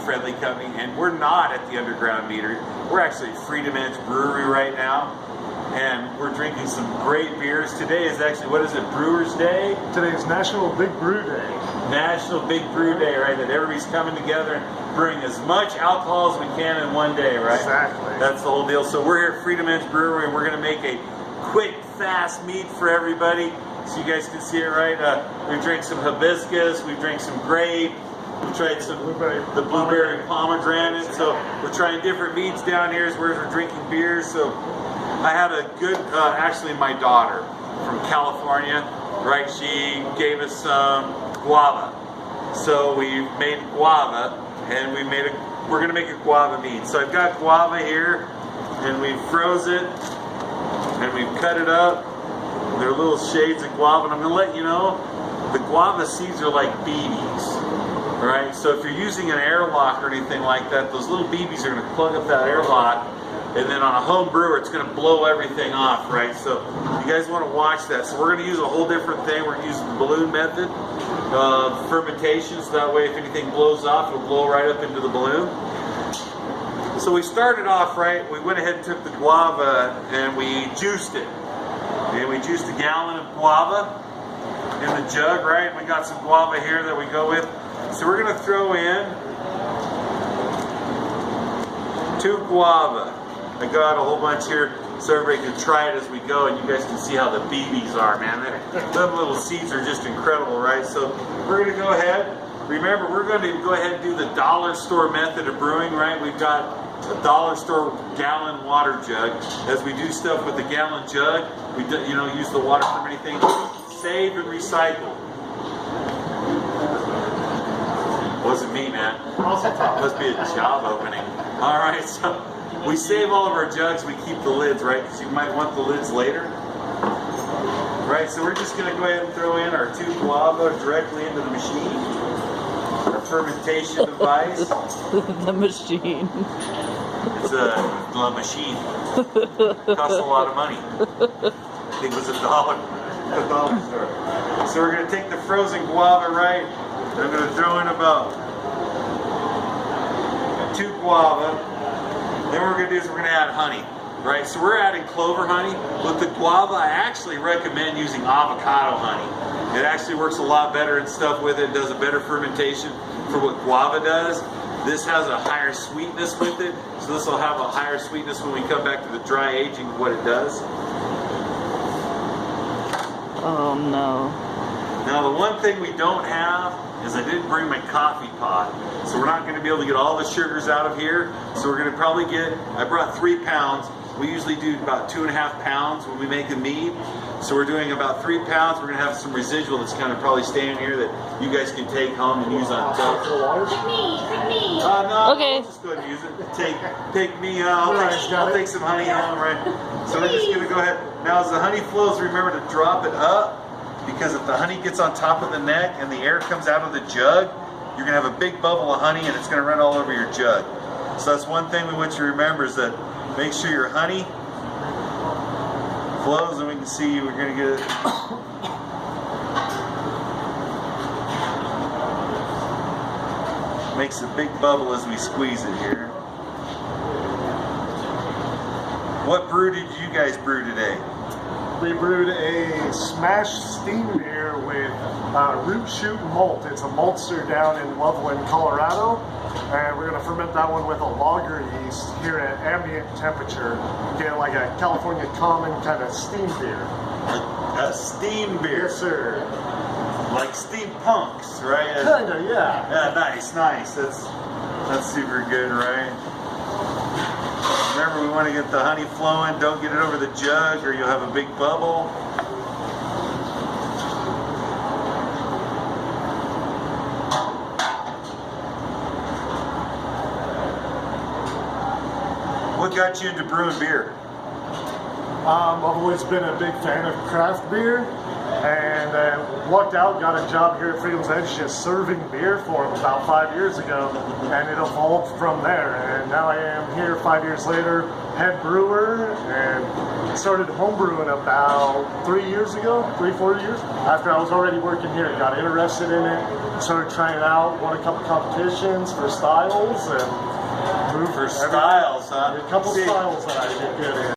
friendly company, and we're not at the Underground Meadery. We're actually at Freedoms Edge Brewery right now, and we're drinking some great beers. Today is actually, what is it, Brewers Day? Today is National Big Brew Day. National Big Brew Day, right? That everybody's coming together and brewing as much alcohol as we can in one day, right? Exactly. That's the whole deal. So we're here at Freedoms Edge Brewery, and we're going to make a quick, fast mead for everybody. So you guys can see it, right? We drank some hibiscus, we drank some grape, we tried some the blueberry pomegranate. So we're trying different meads down here as we're drinking beers. So I had a good, actually my daughter from California, right? She gave us some guava. So we made guava, and we're gonna make a guava mead. So I've got guava here, and we froze it, and we've cut it up. They're little shades of guava, and I'm gonna let you know, the guava seeds are like BBs, right? So if you're using an airlock or anything like that, those little BBs are gonna plug up that airlock, and then on a home brewer, it's gonna blow everything off, right? So you guys wanna watch that. So we're gonna use a whole different thing. We're gonna use the balloon method of fermentation, so that way if anything blows off, it'll blow right up into the balloon. So we started off, right, we went ahead and took the guava and we juiced it. And we juiced a gallon of guava in the jug, right? We got some guava here that we go with. So we're gonna throw in 2 guava. I got a whole bunch here so everybody can try it as we go, and you guys can see how the BBs are, man. Them little seeds are just incredible, right? So we're gonna go ahead. Remember, we're gonna go ahead and do the dollar store method of brewing, right? We've got a dollar store gallon water jug. As we do stuff with the gallon jug, we do, use the water for many things. Save and recycle. Wasn't me, man. Must be a job opening. All right, so we save all of our jugs. We keep the lids, right? Because you might want the lids later. Right, so we're just gonna go ahead and throw in our 2 guava directly into the machine. Our fermentation device. The machine. It's a machine. Costs a lot of money. I think it was $1 at the dollar store. So we're going to take the frozen guava, right? I'm going to throw in about 2 guava. Then what we're going to do is we're going to add honey, right? So we're adding clover honey. With the guava, I actually recommend using avocado honey. It actually works a lot better and stuff with it. It does a better fermentation for what guava does. This has a higher sweetness with it, so this will have a higher sweetness when we come back to the dry aging of what it does. Oh no. Now the one thing we don't have is I didn't bring my coffee pot, so we're not going to be able to get all the sugars out of here. So we're going to probably I brought 3 pounds. We usually do about 2.5 pounds when we make a mead. So we're doing about 3 pounds. We're going to have some residual that's kind of probably staying here that you guys can take home and use on toast. Pick me. No, okay. We'll just go ahead and use it. Take me, I'll take some honey home, right? So we're just going to go ahead. Now as the honey flows, remember to drop it up, because if the honey gets on top of the neck and the air comes out of the jug, you're going to have a big bubble of honey and it's going to run all over your jug. So that's one thing we want you to remember, is that make sure your honey flows, and we can see we're going to get it. Makes a big bubble as we squeeze it here. What brew did you guys brew today? We brewed a smashed steam beer with root shoot malt. It's a maltster down in Loveland, Colorado. And we're going to ferment that one with a lager yeast here at ambient temperature. Get like a California common kind of steam beer. A steam beer? Yes, sir. Like steampunks, right? Kinda, yeah. Yeah, nice. That's super good, right? Remember, we want to get the honey flowing. Don't get it over the jug or you'll have a big bubble. What got you into brewing beer? I've always been a big fan of craft beer, and lucked out, got a job here at Freedom's Edge just serving beer for them about 5 years ago, and it evolved from there. And now I am here 5 years later, head brewer, and started homebrewing about 3 years ago, 3-4 years, after I was already working here. Got interested in it, started trying it out, won a couple competitions for styles, and moved For styles, huh? A couple styles that I did good in.